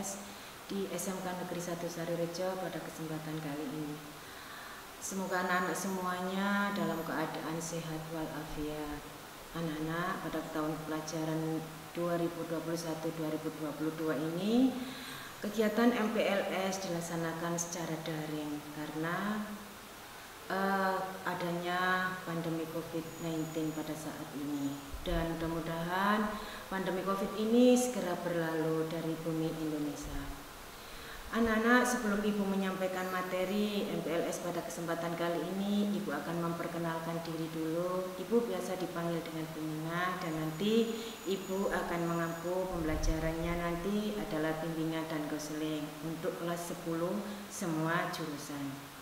MPLS di SMK Negeri 1 Sarirejo pada kesempatan kali ini. Semoga anak-anak semuanya dalam keadaan sehat walafiat. Anak-anak, pada tahun pelajaran 2021-2022 ini kegiatan MPLS dilaksanakan secara daring karena adanya pandemi COVID-19 pada saat ini, dan mudah-mudahan pandemi COVID ini segera berlalu dari bumi Indonesia. Anak-anak, sebelum Ibu menyampaikan materi MPLS pada kesempatan kali ini, Ibu akan memperkenalkan diri dulu. Ibu biasa dipanggil dengan Bu Nina, dan nanti Ibu akan mengampu pembelajarannya nanti adalah bimbingan dan konseling untuk kelas 10 semua jurusan.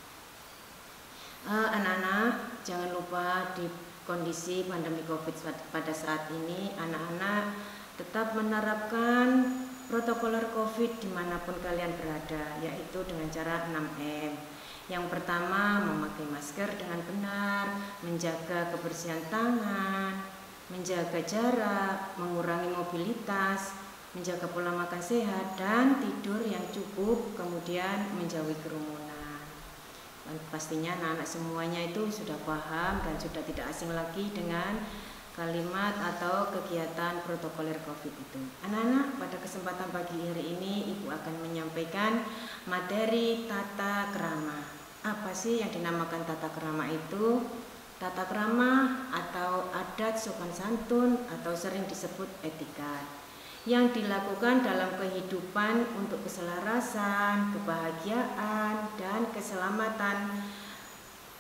Anak-anak, jangan lupa di kondisi pandemi COVID pada saat ini, anak-anak tetap menerapkan protokoler COVID dimanapun kalian berada, yaitu dengan cara 6M. Yang pertama, memakai masker dengan benar, menjaga kebersihan tangan, menjaga jarak, mengurangi mobilitas, menjaga pola makan sehat, dan tidur yang cukup, kemudian menjauhi kerumunan. Pastinya anak-anak semuanya itu sudah paham dan sudah tidak asing lagi dengan kalimat atau kegiatan protokoler COVID itu. Anak-anak, pada kesempatan pagi hari ini Ibu akan menyampaikan materi tata krama. Apa sih yang dinamakan tata krama itu? Tata krama atau adat sopan santun atau sering disebut etika, yang dilakukan dalam kehidupan untuk keselarasan, kebahagiaan, dan keselamatan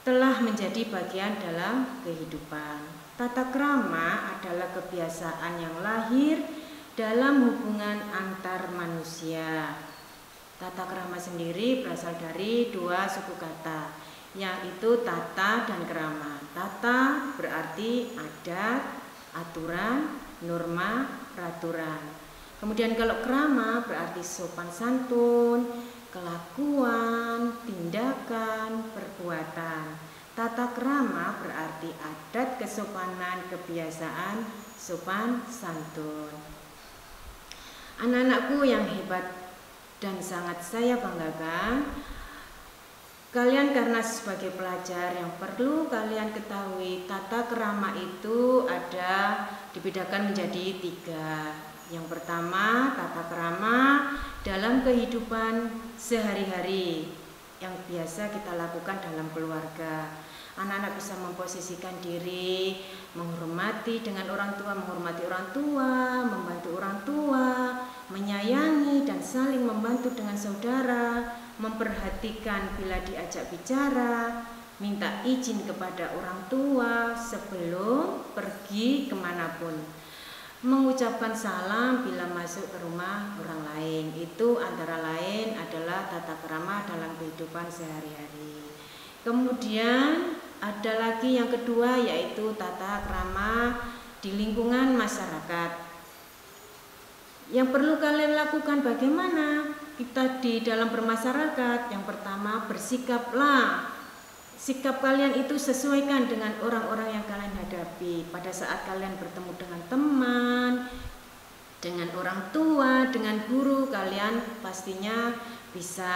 telah menjadi bagian dalam kehidupan. Tata krama adalah kebiasaan yang lahir dalam hubungan antar manusia. Tata krama sendiri berasal dari dua suku kata, yaitu tata dan krama. Tata berarti adat, aturan, norma, peraturan. Kemudian kalau krama berarti sopan santun, kelakuan, tindakan, perbuatan. Tata krama berarti adat, kesopanan, kebiasaan, sopan santun. Anak-anakku yang hebat dan sangat saya banggakan, kalian karena sebagai pelajar yang perlu kalian ketahui, tata krama itu ada dibedakan menjadi 3. Yang pertama, tata krama dalam kehidupan sehari-hari yang biasa kita lakukan dalam keluarga. Anak-anak bisa memposisikan diri, menghormati dengan orang tua, menghormati orang tua, membantu orang tua, menyayangi dan saling membantu dengan saudara, memperhatikan bila diajak bicara, minta izin kepada orang tua sebelum pergi kemanapun, mengucapkan salam bila masuk ke rumah orang lain. Itu antara lain adalah tata krama dalam kehidupan sehari-hari. Kemudian ada lagi yang kedua, yaitu tata krama di lingkungan masyarakat. Yang perlu kalian lakukan bagaimana kita di dalam bermasyarakat? Yang pertama, bersikaplah. Sikap kalian itu sesuaikan dengan orang-orang yang kalian hadapi. Pada saat kalian bertemu dengan teman, dengan orang tua, dengan guru, kalian pastinya bisa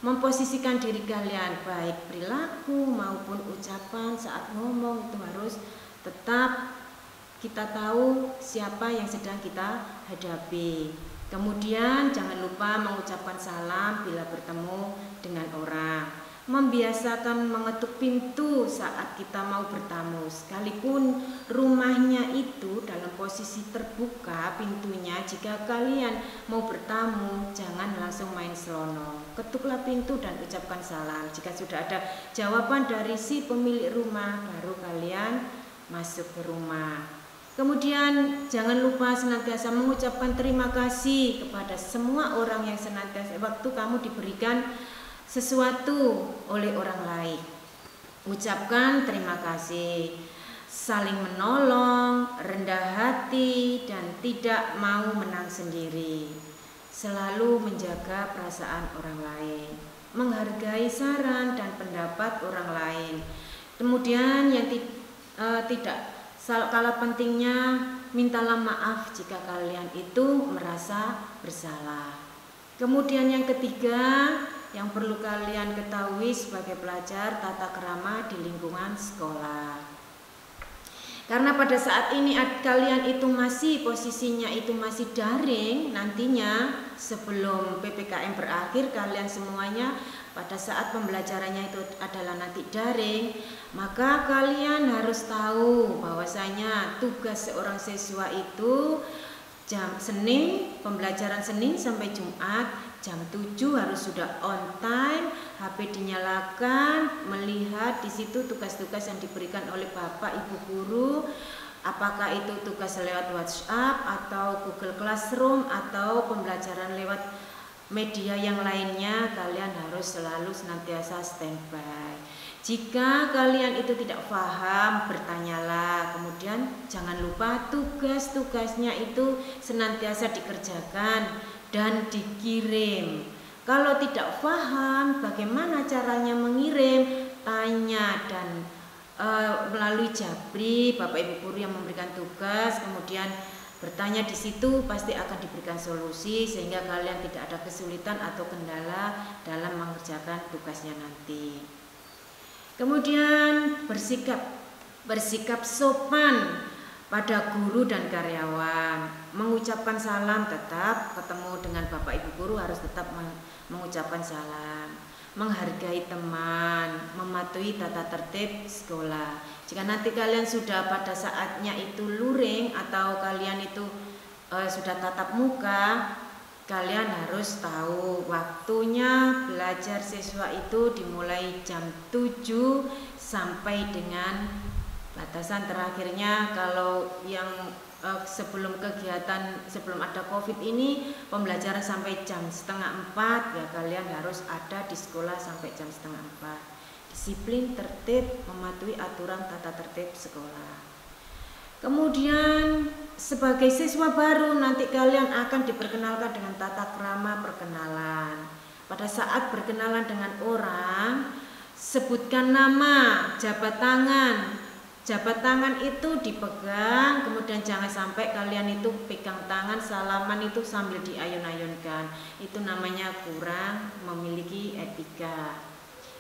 memposisikan diri kalian, baik perilaku maupun ucapan saat ngomong itu harus tetap kita tahu siapa yang sedang kita hadapi. Kemudian jangan lupa mengucapkan salam bila bertemu dengan orang. Membiasakan mengetuk pintu saat kita mau bertamu, sekalipun rumahnya itu dalam posisi terbuka pintunya. Jika kalian mau bertamu, jangan langsung main selonong. Ketuklah pintu dan ucapkan salam. Jika sudah ada jawaban dari si pemilik rumah, baru kalian masuk ke rumah. Kemudian jangan lupa senantiasa mengucapkan terima kasih kepada semua orang yang senantiasa waktu kamu diberikan sesuatu oleh orang lain. Ucapkan terima kasih, saling menolong, rendah hati, dan tidak mau menang sendiri. Selalu menjaga perasaan orang lain, menghargai saran dan pendapat orang lain. Kemudian yang tidak kalah pentingnya, mintalah maaf jika kalian itu merasa bersalah. Kemudian yang ketiga, yang perlu kalian ketahui sebagai pelajar, tata krama di lingkungan sekolah. Karena pada saat ini kalian itu masih posisinya itu masih daring, nantinya sebelum PPKM berakhir kalian semuanya pada saat pembelajarannya itu adalah nanti daring, maka kalian harus tahu bahwasanya tugas seorang siswa itu jam Senin, pembelajaran Senin sampai Jumat jam 7 harus sudah on time, HP dinyalakan, melihat di situ tugas-tugas yang diberikan oleh Bapak Ibu guru, apakah itu tugas lewat WhatsApp atau Google Classroom atau pembelajaran lewat media yang lainnya, kalian harus selalu senantiasa standby. Jika kalian itu tidak paham, bertanyalah. Kemudian jangan lupa tugas-tugasnya itu senantiasa dikerjakan dan dikirim. Kalau tidak paham bagaimana caranya mengirim, tanya dan melalui Jabri, Bapak Ibu guru yang memberikan tugas, kemudian bertanya di situ pasti akan diberikan solusi sehingga kalian tidak ada kesulitan atau kendala dalam mengerjakan tugasnya nanti. Kemudian bersikap sopan pada guru dan karyawan, mengucapkan salam, tetap ketemu dengan Bapak Ibu guru harus tetap mengucapkan salam, menghargai teman, mematuhi tata tertib sekolah. Jika nanti kalian sudah pada saatnya itu luring atau kalian itu sudah tatap muka, kalian harus tahu waktunya belajar siswa itu dimulai jam 7 sampai dengan batasan terakhirnya. Kalau yang sebelum kegiatan, sebelum ada COVID ini pembelajaran sampai jam 3:30, ya kalian harus ada di sekolah sampai jam 3:30. Disiplin, tertib, mematuhi aturan tata tertib sekolah. Kemudian sebagai siswa baru nanti kalian akan diperkenalkan dengan tata krama perkenalan. Pada saat berkenalan dengan orang, sebutkan nama, jabat tangan. Jabat tangan itu dipegang, kemudian jangan sampai kalian itu pegang tangan salaman itu sambil diayun-ayunkan. Itu namanya kurang memiliki etika.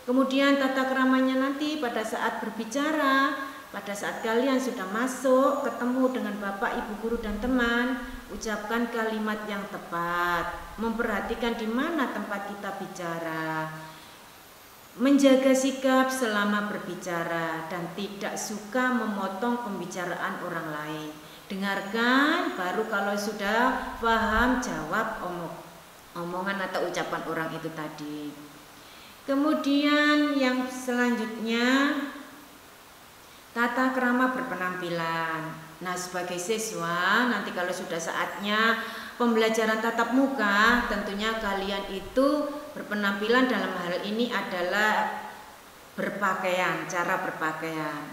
Kemudian tata kramanya nanti pada saat berbicara, pada saat kalian sudah masuk, ketemu dengan Bapak, Ibu guru dan teman, ucapkan kalimat yang tepat, memperhatikan di mana tempat kita bicara, menjaga sikap selama berbicara dan tidak suka memotong pembicaraan orang lain. Dengarkan, baru kalau sudah paham jawab omongan atau ucapan orang itu tadi. Kemudian yang selanjutnya, tata krama berpenampilan. Nah, sebagai siswa nanti kalau sudah saatnya pembelajaran tatap muka, tentunya kalian itu berpenampilan dalam hal ini adalah berpakaian, cara berpakaian.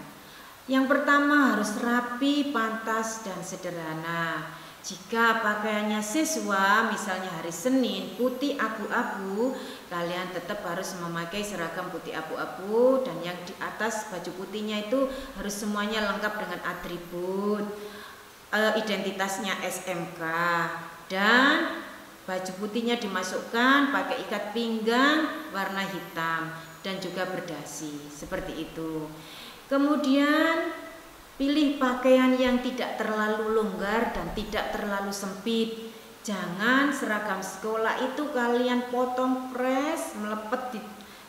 Yang pertama harus rapi, pantas dan sederhana. Jika pakaiannya siswa misalnya hari Senin putih abu-abu, kalian tetap harus memakai seragam putih abu-abu, dan yang di atas baju putihnya itu harus semuanya lengkap dengan atribut identitasnya SMK, dan baju putihnya dimasukkan pakai ikat pinggang warna hitam dan juga berdasi seperti itu. Kemudian pilih pakaian yang tidak terlalu longgar dan tidak terlalu sempit. Jangan seragam sekolah itu kalian potong press, melepet di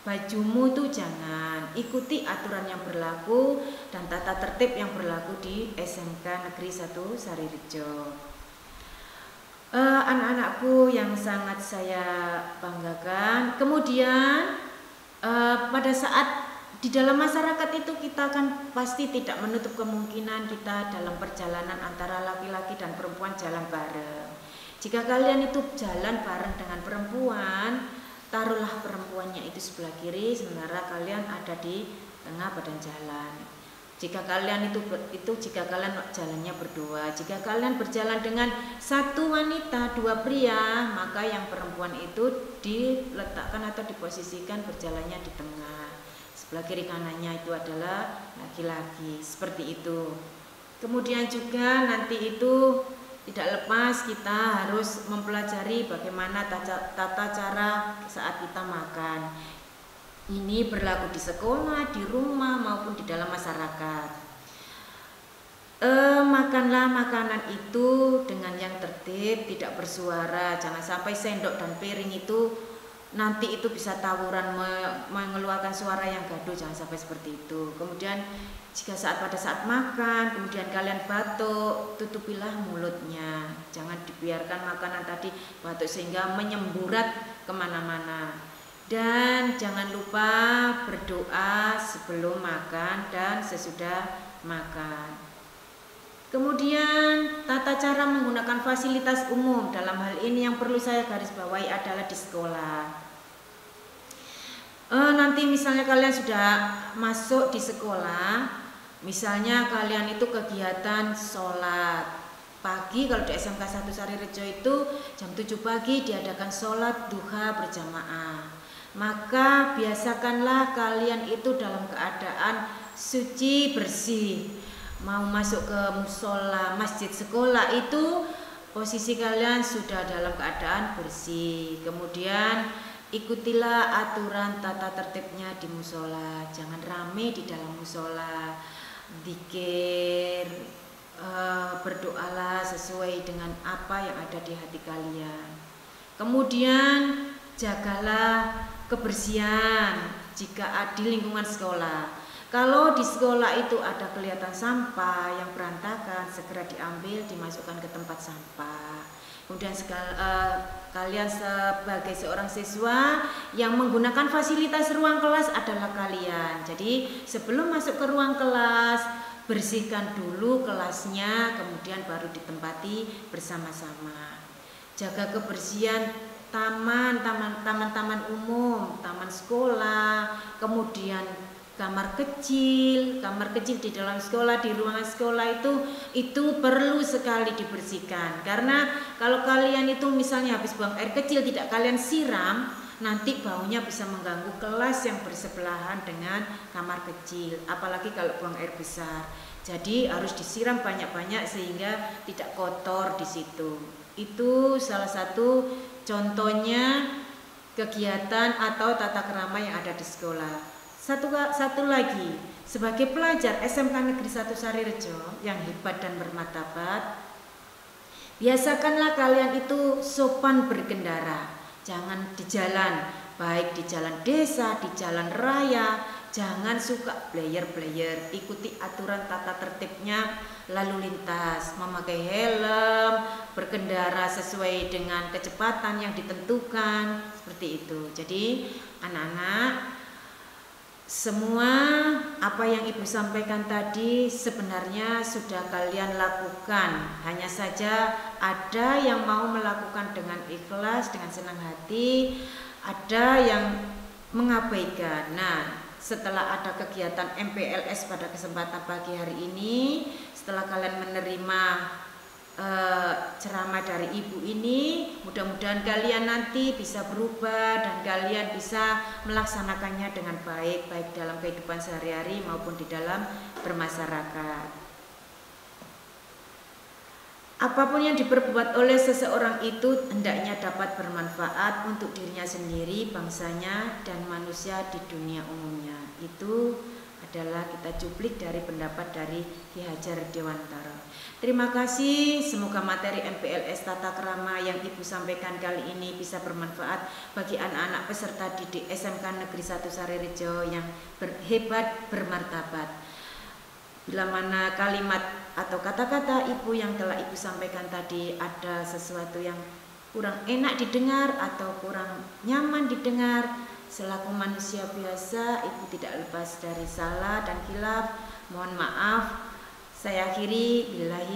bajumu itu jangan. Ikuti aturan yang berlaku dan tata tertib yang berlaku di SMK Negeri 1 Sarirejo. Anak-anakku yang sangat saya banggakan. Kemudian pada saat di dalam masyarakat itu kita kan pasti tidak menutup kemungkinan kita dalam perjalanan antara laki-laki dan perempuan jalan bareng. Jika kalian itu jalan bareng dengan perempuan, taruhlah perempuannya itu sebelah kiri sementara kalian ada di tengah badan jalan. Jika kalian jika kalian jalannya berdua, jika kalian berjalan dengan satu wanita, dua pria, maka yang perempuan itu diletakkan atau diposisikan berjalannya di tengah. Sebelah kiri kanannya itu adalah laki-laki, seperti itu. Kemudian juga nanti itu tidak lepas kita harus mempelajari bagaimana tata cara saat kita makan. Ini berlaku di sekolah, di rumah maupun di dalam masyarakat. Makanlah makanan itu dengan yang tertib, tidak bersuara. Jangan sampai sendok dan piring itu nanti itu bisa tawuran mengeluarkan suara yang gaduh. Jangan sampai seperti itu. Kemudian jika pada saat makan kemudian kalian batuk, tutupilah mulutnya. Jangan dibiarkan makanan tadi batuk sehingga menyemburat kemana-mana. Dan jangan lupa berdoa sebelum makan dan sesudah makan. Kemudian tata cara menggunakan fasilitas umum, dalam hal ini yang perlu saya garis bawahi adalah di sekolah. Nanti misalnya kalian sudah masuk di sekolah, misalnya kalian itu kegiatan sholat pagi. Kalau di SMK 1 Sarirejo itu jam 7 pagi diadakan sholat duha berjamaah. Maka biasakanlah kalian itu dalam keadaan suci bersih. Mau masuk ke musola masjid sekolah itu posisi kalian sudah dalam keadaan bersih. Kemudian ikutilah aturan tata tertibnya di musola. Jangan rame di dalam musola. Zikir, berdoalah sesuai dengan apa yang ada di hati kalian. Kemudian jagalah kebersihan jika di lingkungan sekolah. Kalau di sekolah itu ada kelihatan sampah yang berantakan, segera diambil, dimasukkan ke tempat sampah. Kemudian kalian sebagai seorang siswa yang menggunakan fasilitas ruang kelas adalah kalian. Jadi sebelum masuk ke ruang kelas, bersihkan dulu kelasnya, kemudian baru ditempati bersama-sama. Jaga kebersihan taman umum, taman sekolah, kemudian kamar kecil di dalam sekolah, di ruangan sekolah itu perlu sekali dibersihkan. Karena kalau kalian itu misalnya habis buang air kecil tidak kalian siram, nanti baunya bisa mengganggu kelas yang bersebelahan dengan kamar kecil, apalagi kalau buang air besar. Jadi harus disiram banyak-banyak sehingga tidak kotor di situ. Itu salah satu contohnya kegiatan atau tata krama yang ada di sekolah. Satu lagi, sebagai pelajar SMK Negeri 1 Sarirejo yang hebat dan bermartabat, biasakanlah kalian itu sopan berkendara. Jangan di jalan, baik di jalan desa, di jalan raya, jangan suka blayer-blayer. Ikuti aturan tata tertibnya lalu lintas, memakai helm, berkendara sesuai dengan kecepatan yang ditentukan, seperti itu. Jadi anak-anak, semua apa yang Ibu sampaikan tadi sebenarnya sudah kalian lakukan. Hanya saja ada yang mau melakukan dengan ikhlas, dengan senang hati, ada yang mengabaikan. Nah, setelah ada kegiatan MPLS pada kesempatan pagi hari ini, setelah kalian menerima ceramah dari Ibu ini, mudah-mudahan kalian nanti bisa berubah dan kalian bisa melaksanakannya dengan baik, baik dalam kehidupan sehari-hari maupun di dalam bermasyarakat. Apapun yang diperbuat oleh seseorang itu hendaknya dapat bermanfaat untuk dirinya sendiri, bangsanya, dan manusia di dunia umumnya. Itu adalah kita cuplik dari pendapat dari Ki Hajar Dewantara. Terima kasih, semoga materi MPLS Tata Krama yang Ibu sampaikan kali ini bisa bermanfaat bagi anak-anak peserta didik SMK Negeri 1 Sarirejo yang hebat bermartabat. Bila mana kalimat atau kata-kata Ibu yang telah Ibu sampaikan tadi ada sesuatu yang kurang enak didengar atau kurang nyaman didengar, selaku manusia biasa Ibu tidak lepas dari salah dan khilaf. Mohon maaf. Saya akhiri, billahi